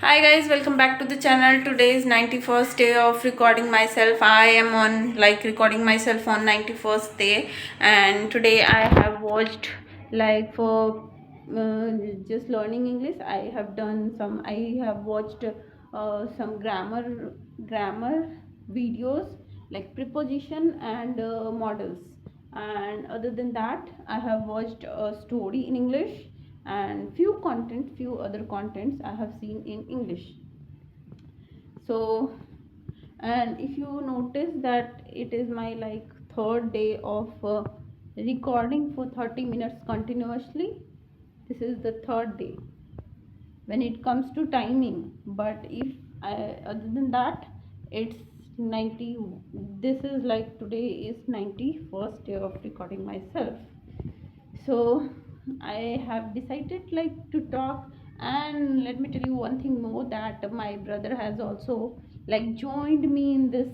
Hi guys, welcome back to the channel. Today is 91st day of recording myself. I am on recording myself on 91st day, and today I have watched for uh, just learning English. I have watched some grammar videos like preposition and models, and other than that I have watched a story in English and few other contents I have seen in English. So, and if you notice that it is my third day of recording for 30 minutes continuously. This is the third day when it comes to timing, but if other than that it's 90. This is like today is 91st day of recording myself. So I have decided to talk. And let me tell you one thing more, that my brother has also joined me in this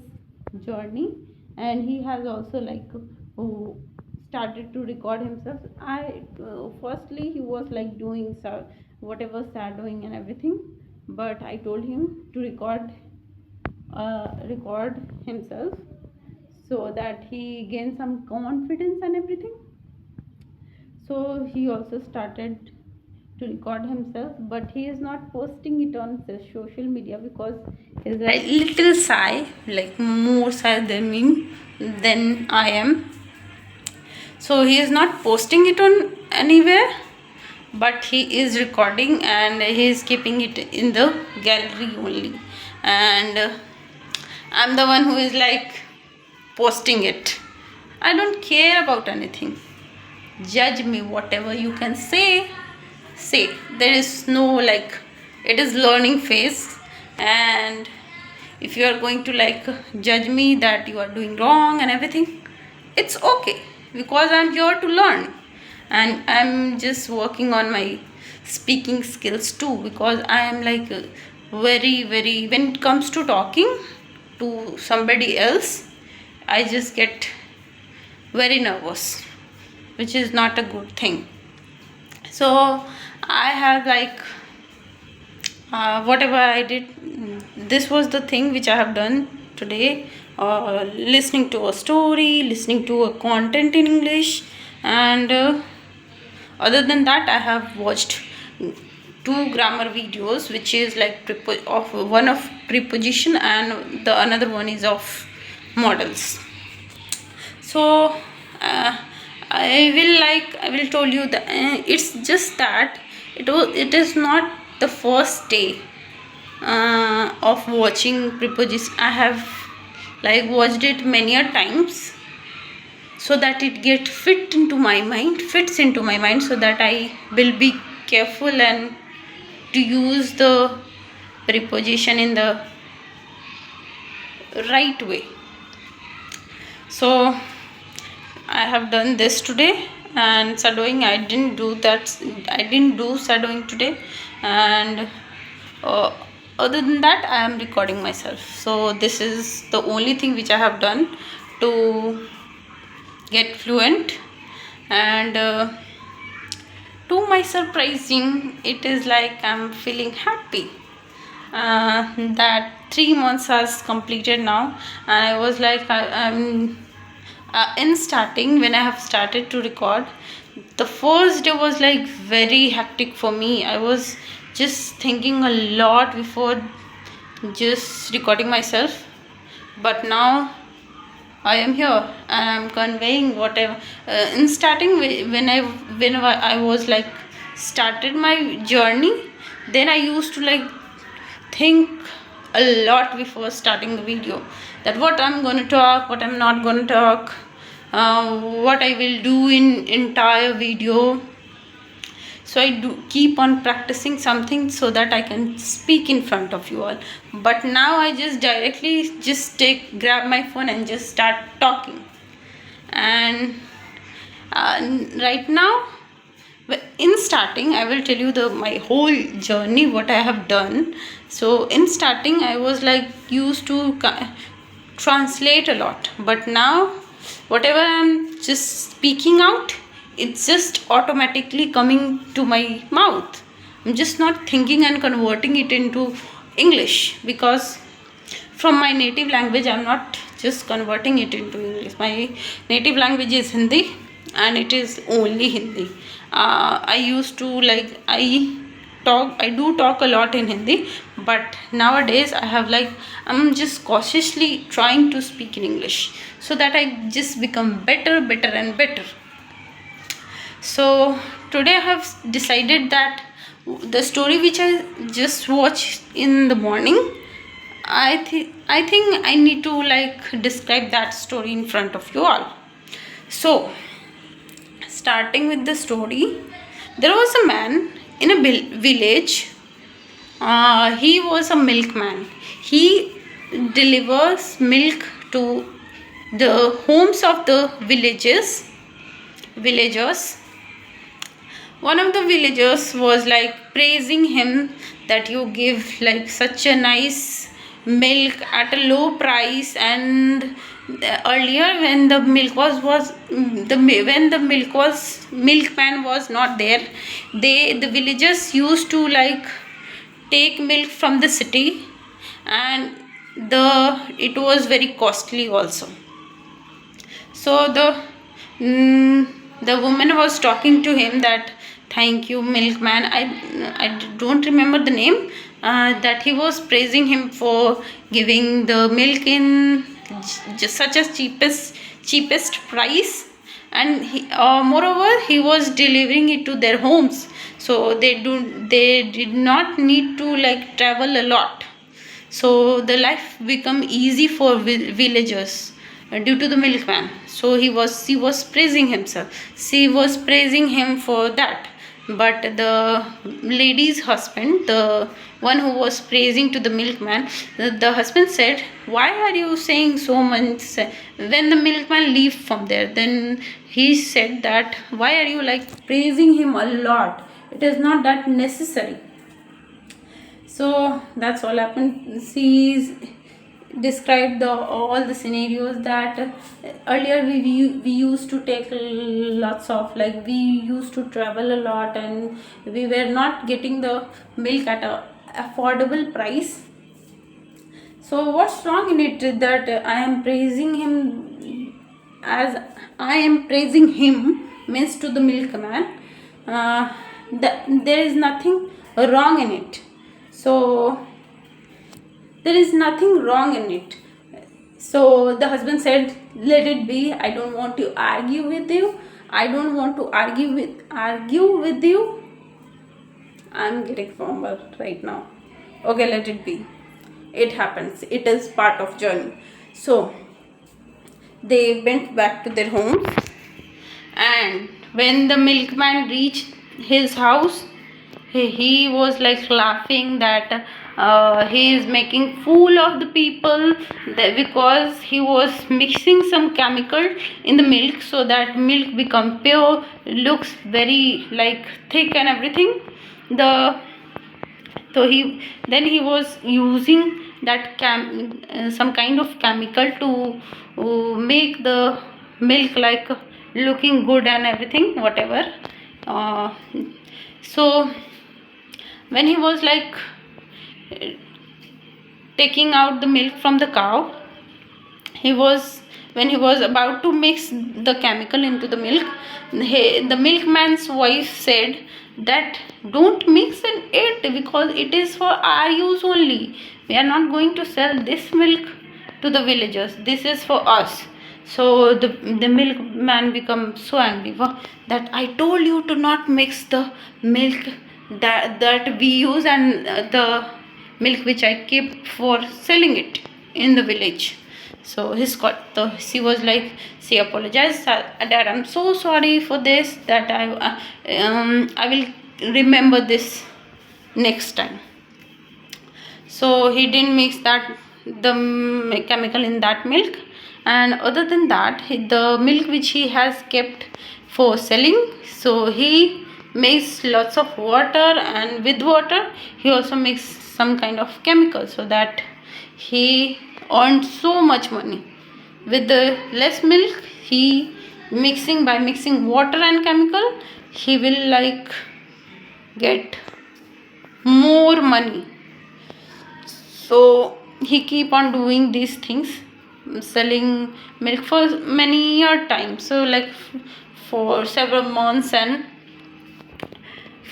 journey, and he has also uh, started to record himself. I Firstly he was doing whatever shadowing and everything, but I told him to record himself so that he gains some confidence and everything. So he also started to record himself, but he is not posting it on the social media because he's like little shy, like more shy than I am. So he is not posting it on anywhere, but he is recording and he is keeping it in the gallery only. And I'm the one who is posting it. I don't care about anything. Judge me whatever you can say. There is no it is learning phase. And if you are going to judge me that you are doing wrong and everything, it's okay, because I'm here to learn. And I'm just working on my speaking skills too, because I am very, when it comes to talking to somebody else, I just get very nervous, which is not a good thing. So I have whatever I did, this was the thing which I have done today. Listening to a story, listening to a content in English, and other than that I have watched two grammar videos, which is of one of preposition and the another one is of models. So uh, I will tell you that it's just that it is not the first day of watching preposition. I have watched it many a times, so that it fits into my mind, so that I will be careful and to use the preposition in the right way. So I have done this today. And shadowing, I didn't do shadowing today. And uh, other than that I am recording myself. So this is the only thing which I have done to get fluent. And to my surprising, it is I'm feeling happy that 3 months has completed now. And I was I'm in starting, when I have started to record, the first day was very hectic for me. I was just thinking a lot before just recording myself. But now I am here and I'm conveying whatever. In starting, whenever I was started my journey, then I used to think a lot before starting the video, that what I'm going to talk, what I'm not going to talk, what I will do in entire video. So I do keep on practicing something so that I can speak in front of you all. But now I just directly grab my phone and just start talking. And right now, in starting, I will tell you my whole journey, what I have done. So in starting, I was used to translate a lot, but now whatever I'm just speaking out, it's just automatically coming to my mouth. I'm just not thinking and converting it into English, because from my native language I'm not just converting it into English. My native language is Hindi, and it is only Hindi. I used to like I do talk a lot in Hindi, but nowadays I'm just cautiously trying to speak in English, so that I just become better and better. So today I have decided that the story which I just watched in the morning, I think I need to like describe that story in front of you all. So, starting with the story, there was a man in a village. He was a milkman. He delivers milk to the homes of the villagers. One of the villagers was like praising him that you give like such a nice milk at a low price. And earlier when the milk was the when the milkman was not there, the villagers used to like take milk from the city, and it was very costly also. So the woman was talking to him that, thank you milkman. I don't remember the name. That he was praising him for giving the milk in just such a cheapest price, and moreover he was delivering it to their homes, so they did not need to like travel a lot. So the life become easy for villagers due to the milkman. So she was praising himself. She was praising him for that. But the lady's husband, the one who was praising to the milkman, the husband said, why are you saying so much? When the milkman leave from there, then he said that, why are you like praising him a lot? It is not that necessary. So that's all happened. She described all the scenarios that earlier we used to take lots of like we used to travel a lot, and we were not getting the milk at a affordable price. So what's wrong in it that I am praising him, as I am praising him means to the milkman? There is nothing wrong in it. So there is nothing wrong in it. So the husband said, let it be. I don't want to argue with you. I don't want to argue with you. I'm getting formal right now. Okay, let it be. It happens. It is part of journey. So they went back to their home, and when the milkman reached his house, he was like laughing that he is making fool of the people, because he was mixing some chemical in the milk, so that milk become pure, looks very like thick and everything. He was using that some kind of chemical to make the milk like looking good and everything, whatever. So when he was like taking out the milk from the cow, when he was about to mix the chemical into the milk, the milkman's wife said that don't mix it, because it is for our use only. We are not going to sell this milk to the villagers. This is for us. So the milkman becomes so angry that I told you to not mix the milk that we use and the milk which I keep for selling it in the village. So she was like, she apologized that I'm so sorry for this, that I will remember this next time. So he didn't mix the chemical in that milk, and other than that, the milk which he has kept for selling, so he makes lots of water, and with water he also makes some kind of chemical, so that he earned so much money. With the less milk, by mixing water and chemical, he will like get more money. So he keep on doing these things, selling milk for many year time. So like for several months and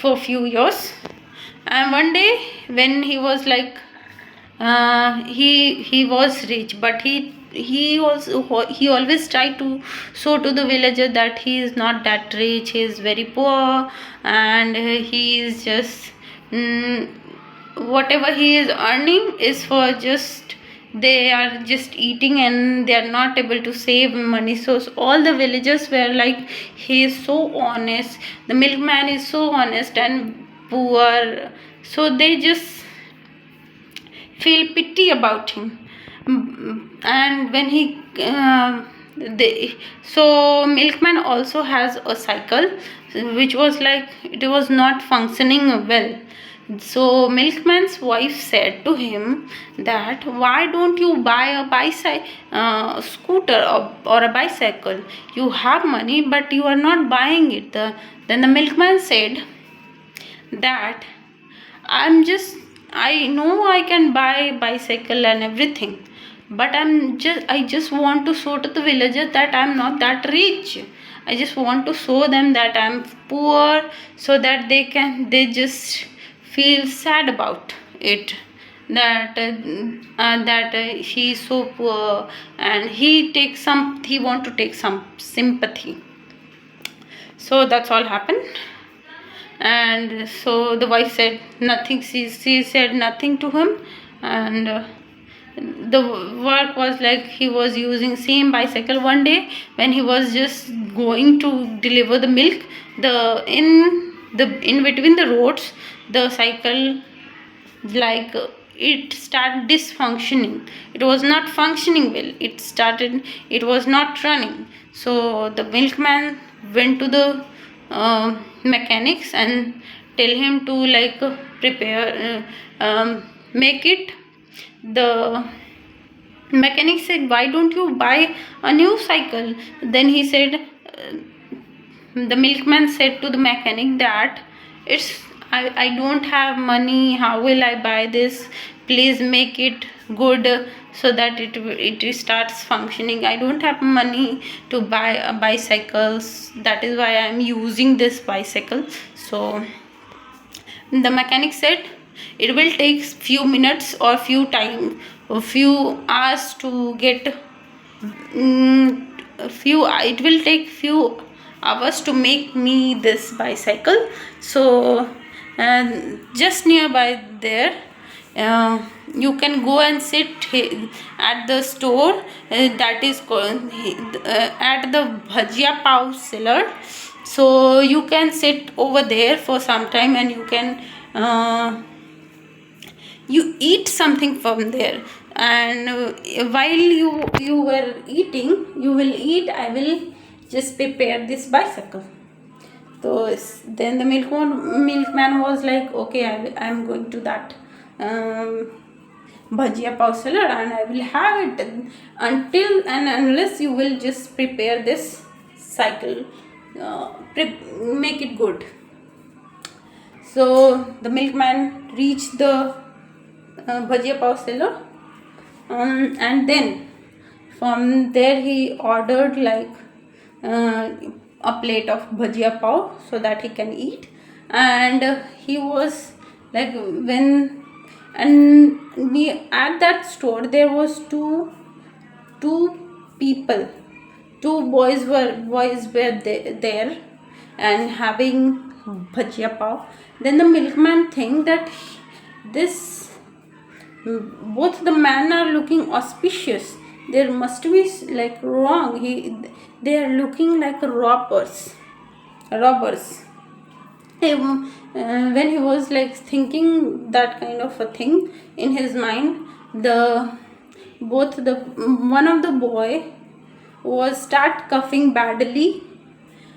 for few years. And one day when he was like he was rich, but he always tried to show to the villager that he is not that rich, he is very poor, and he is just whatever he is earning is for just they are just eating and they are not able to save money. So all the villagers were like, he is so honest, the milkman is so honest and poor, so they just feel pity about him. And when he so milkman also has a cycle which was like it was not functioning well. So milkman's wife said to him that why don't you buy a bicycle, scooter, or a bicycle, you have money but you are not buying it. Then the milkman said that I know I can buy bicycle and everything, but I just want to show to the villagers that I'm not that rich. I just want to show them that I'm poor, so that they just feel sad about it, that he's so poor, and he want to take some sympathy. So that's all happened. And so the wife said nothing, she said nothing to him. And the work was like he was using same bicycle. One day when he was just going to deliver the milk, in between the roads the cycle, like it started dysfunctioning, it was not functioning well, it was not running. So the milkman went to the mechanics and tell him to like prepare make it. The mechanic said, why don't you buy a new cycle? Then he said, the milkman said to the mechanic that I don't have money, how will I buy this, please make it good so that it starts functioning. I don't have money to buy a bicycle, that is why I am using this bicycle. So the mechanic said it will take few minutes or few hours to get it will take few hours to make me this bicycle. So just nearby there, you can go and sit at the store that is called at the bhajia pav seller. So you can sit over there for some time and you can you eat something from there. And while you were eating, you will eat, I will just prepare this bicycle. So then the milkman was like, okay, I'm going to that bhajia pav seller and I will have it until and unless you will just prepare this cycle, make it good. So the milkman reached the bhajia pav seller, and then from there he ordered like a plate of bhajia pav so that he can eat. And he was like at that store there was two people, two boys were there and having bhajia pav. Then the milkman think that this both the men are looking auspicious, there must be like wrong, they are looking like robbers. When he was like thinking that kind of a thing in his mind, one of the boy was start coughing badly,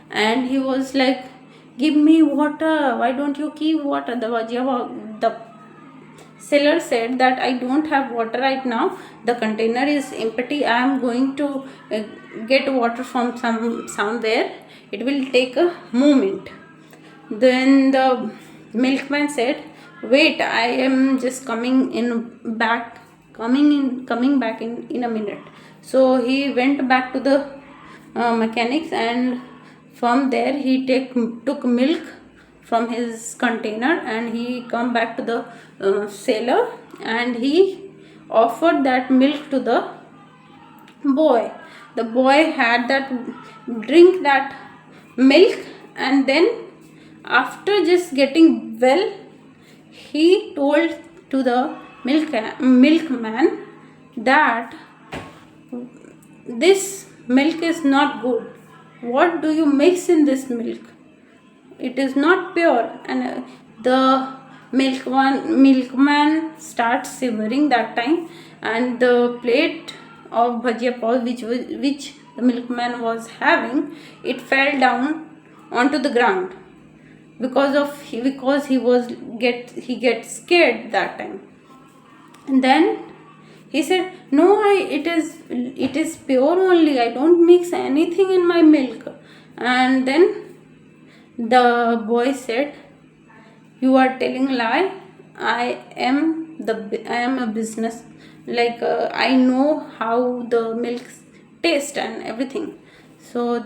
and he was like, give me water, why don't you keep water? The seller said that I don't have water right now, the container is empty, I am going to get water from somewhere, it will take a moment. Then the milkman said wait, I am just coming back in a minute. So he went back to the mechanics, and from there he took milk from his container, and he come back to the seller, and he offered that milk to the boy. The boy had that drink that milk, and then after just getting well, he told to the milkman that this milk is not good. What do you mix in this milk? It is not pure. And the milkman starts shivering that time, and the plate of bhajia pav which the milkman was having, it fell down onto the ground because he gets scared that time. And then he said, no, it is pure only, I don't mix anything in my milk. And then the boy said, you are telling lie. I am a business, I know how the milk taste and everything. So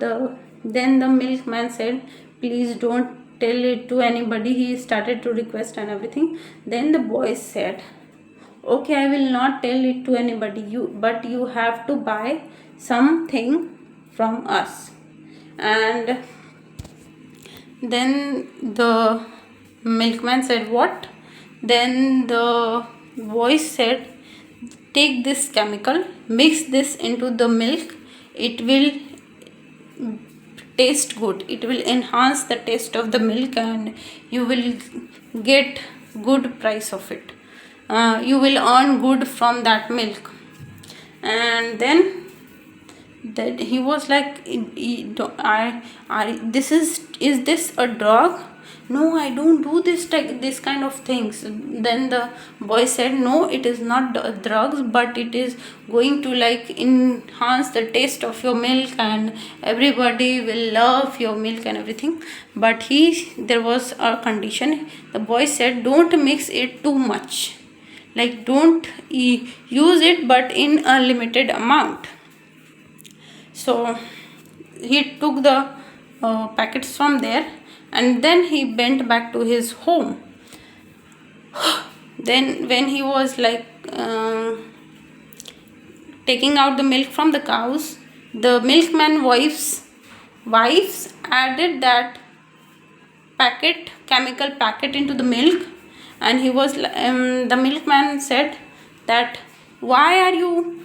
then the milkman said, please don't tell it to anybody. He started to request and everything. Then the boy said, okay, I will not tell it to anybody, but you have to buy something from us. And then the milkman said, what? Then the voice said, take this chemical, mix this into the milk, it will taste good, it will enhance the taste of the milk, and you will get good price of it. You will earn good from that milk. And then that he was like, is this a drug? No, I don't do this kind of things. Then the boy said, no, it is not drugs, but it is going to enhance the taste of your milk, and everybody will love your milk and everything. But there was a condition. The boy said, don't mix it too much, don't use it, but in a limited amount. So he took the packets from there, and then he went back to his home. Then when he was taking out the milk from the cows, the milkman wives added that chemical packet into the milk. And the milkman said that, why are you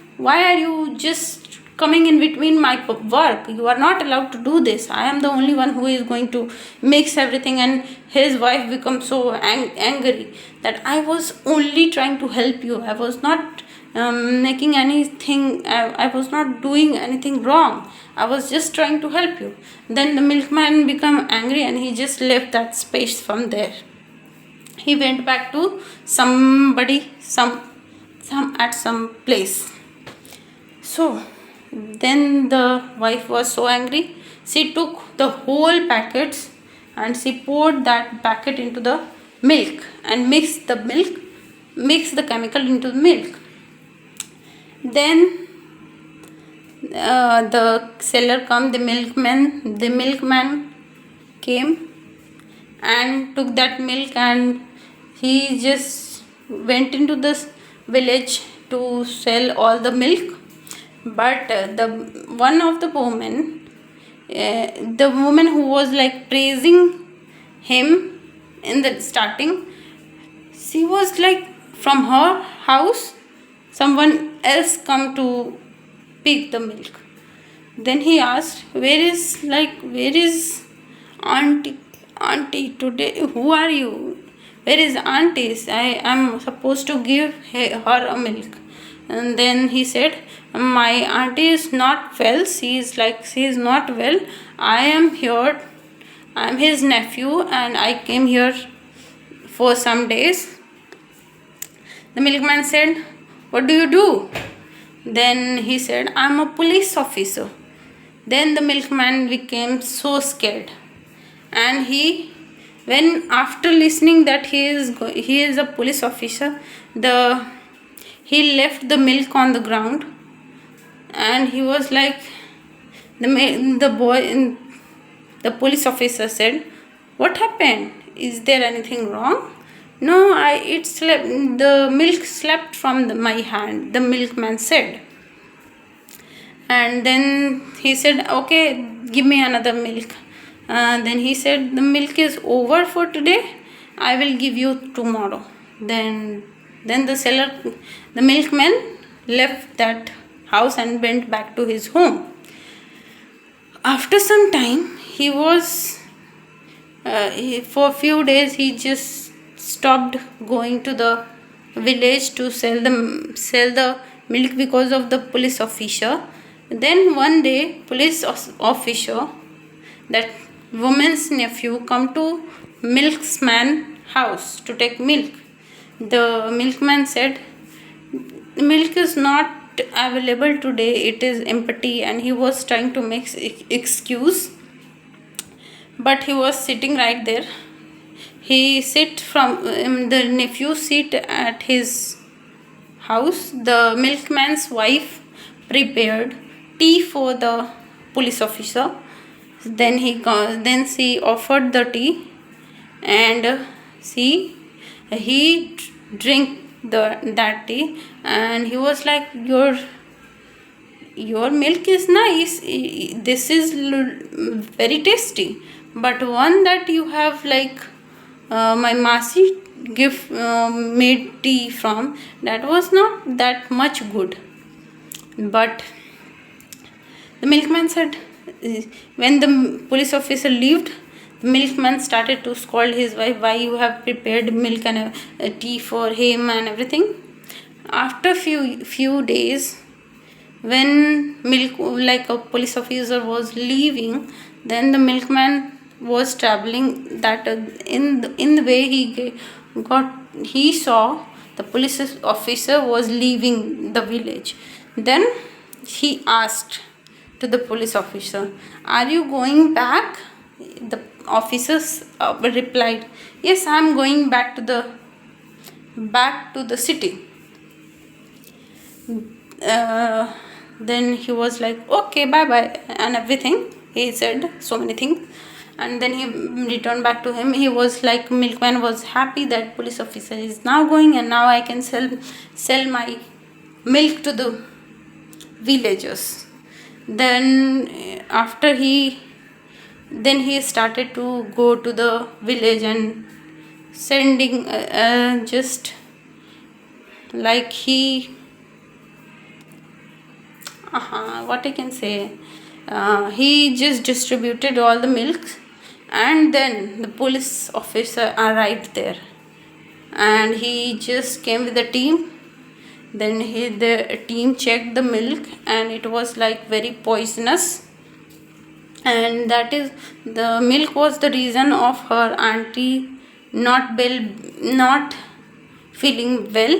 just coming in between my work? You are not allowed to do this. I am the only one who is going to mix everything. And his wife becomes so angry that I was only trying to help you. I was not making anything. I was not doing anything wrong. I was just trying to help you. Then the milkman became angry, and he just left that space from there. He went back to some place. So then the wife was so angry, she took the whole packets and she poured that packet into the milk and mixed the chemical into the milk. Then the seller come, the milkman came and took that milk, and he just went into this village to sell all the milk. But the woman who was praising him in the starting, she was from her house someone else come to pick the milk. Then he asked, where is auntie today? Who are you? Where is auntie? I am supposed to give her a milk. And then he said, my auntie is not well. She is not well. I am here. I am his nephew, and I came here for some days. The milkman said, what do you do? Then he said, I am a police officer. Then the milkman became so scared, and he when after listening that he is a police officer, he left the milk on the ground, and he was like, the police officer said, what happened, is there anything wrong? No, the milk slept from my hand, the milkman said. And then he said, okay, give me another milk. Then he said, the milk is over for today, I will give you tomorrow. Then the milkman left that house and went back to his home. After some time, he was for a few days he just stopped going to the village to sell the milk because of the police officer. Then one day, police officer, that woman's nephew, come to milkman house to take milk. The milkman said, milk is not available today, it is empty, and he was trying to make excuse, but he was sitting right there. The nephew sit at his house. The milkman's wife prepared tea for the police officer. Then she offered the tea, and he drank that tea, and he was like, your milk is nice, this is very tasty, but one that you have like my masi made tea from, that was not that much good. But the milkman said, when the police officer left, the milkman started to scold his wife, why you have prepared milk and tea for him and everything. After few days, when a police officer was leaving, then the milkman was traveling, that in the way he saw the police officer was leaving the village. Then he asked to the police officer, are you going back? The officer replied, yes, I am going back to the city. Then he was like, okay, bye bye and everything. He said so many things, and then he returned back to him. He was like, milkman was happy that police officer is now going, and now I can sell my milk to the villagers. Then he started to go to the village and sending just like what I can say, he just distributed all the milk, and then the police officer arrived there, and he just came with the team. Then the team checked the milk, and it was like very poisonous, and that is the milk was the reason of her auntie not feeling well.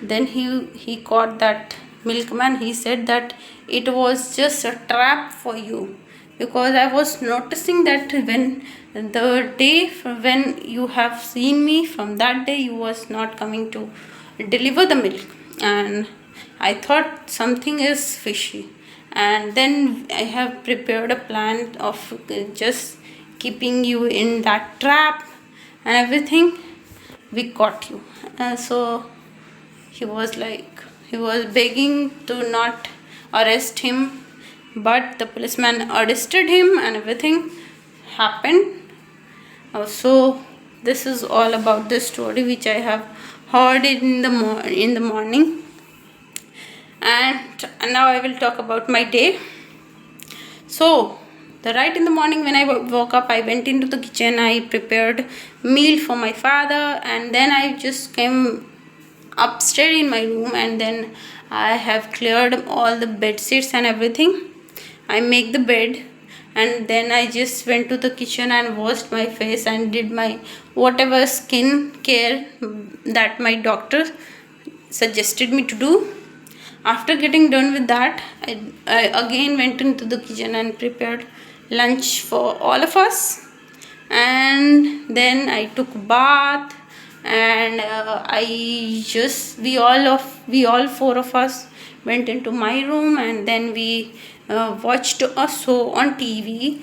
Then he caught that milkman. He said that it was just a trap for you, because I was noticing that when you have seen me, from that day you was not coming to deliver the milk, and I thought something is fishy, and then I have prepared a plan of just keeping you in that trap and everything. We caught you. So he was begging to not arrest him, but the policeman arrested him, and everything happened. So this is all about the story which I have heard in the morning, and now I will talk about my day. So right in the morning when I woke up, I went into the kitchen, I prepared meal for my father, and then I just came upstairs in my room, and then I have cleared all the bed sheets and everything. I make the bed, and then I just went to the kitchen and washed my face and did my whatever skin care that my doctor suggested me to do. After getting done with that, I again went into the kitchen and prepared lunch for all of us. and then I took bath, and we all four of us went into my room, and then we watched a show on TV,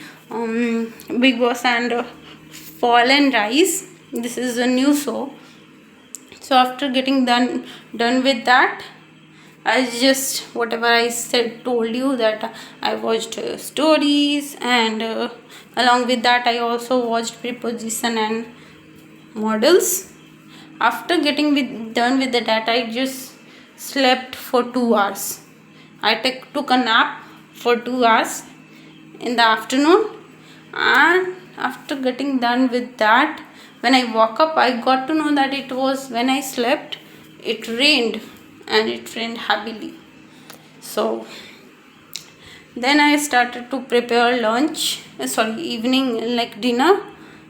Big Boss and Fall and Rise. This is a new show. So after getting done with that, I just, whatever I told you, that I watched stories, and along with that I also watched Preposition and Models. After getting done with that, I just slept for 2 hours. I took a nap for 2 hours in the afternoon, and after getting done with that, when I woke up, I got to know that it was when I slept, it rained, and it rained heavily. So then I started to prepare evening, like dinner.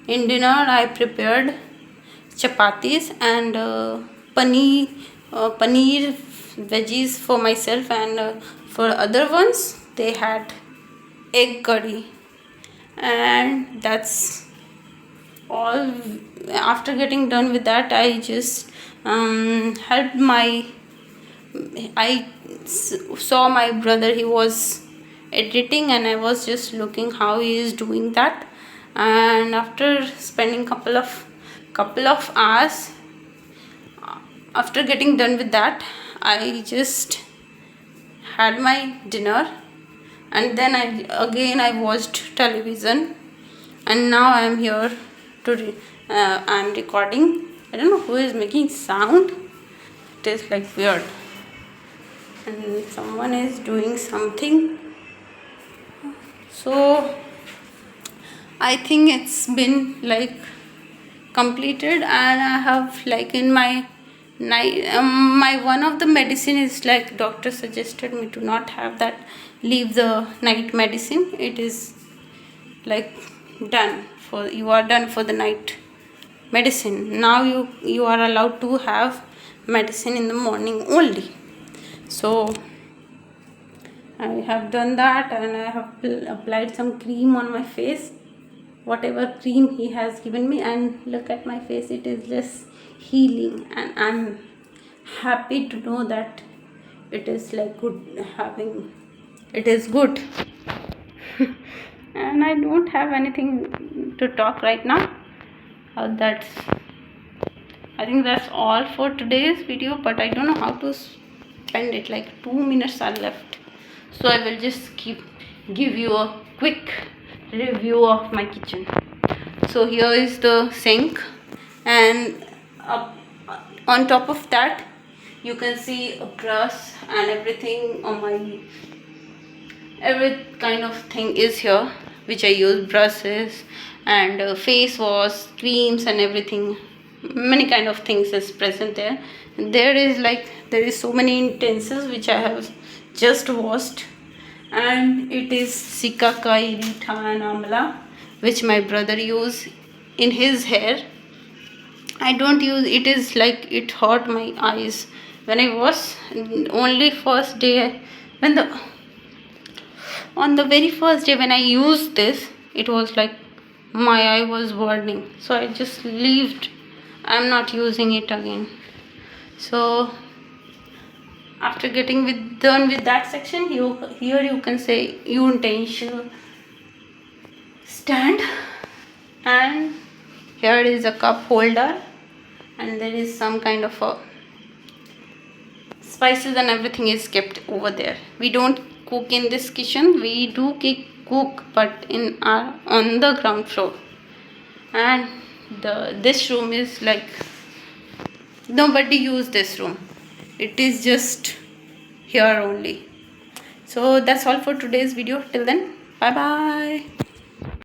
In dinner I prepared chapatis and paneer veggies for myself, and for other ones they had egg curry, and that's all. After getting done with that, I just helped I saw my brother, he was editing, and I was just looking how he is doing that. And after spending couple of hours, after getting done with that, I just had my dinner, and then I watched television, and now I am here to I am recording. I don't know who is making sound. It is like weird, and someone is doing something. So I think it's been like completed, and I have like in my night my one of the medicine is like doctor suggested me to not have that, leave the night medicine. It is like you are done for the night medicine. Now you are allowed to have medicine in the morning only. So I have done that, and I have applied some cream on my face, whatever cream he has given me, and look at my face, it is just healing, and I'm happy to know that it is like it is good. And I don't have anything to talk right now. I think that's all for today's video, but I don't know how to spend it. Like 2 minutes are left, so I will just give you a quick review of my kitchen. So here is the sink, and on top of that you can see a brush and everything on my every kind of thing is here, which I use, brushes and face wash, creams and everything. Many kind of things is present there. There is so many utensils which I have just washed, and it is Sikakai, Rita and Amla, which my brother use in his hair. I don't use it. Is like it hurt my eyes when I was only first day, on the very first day when I used this, it was like my eye was burning, so I just left. I'm not using it again. So after getting done with that section, here you can say utensil stand, and here is a cup holder, and there is some kind of a spices and everything is kept over there. We don't cook in this kitchen. We do cook, but on the ground floor. And this room is like nobody use this room. It is just here only. So that's all for today's video. Till then, bye bye.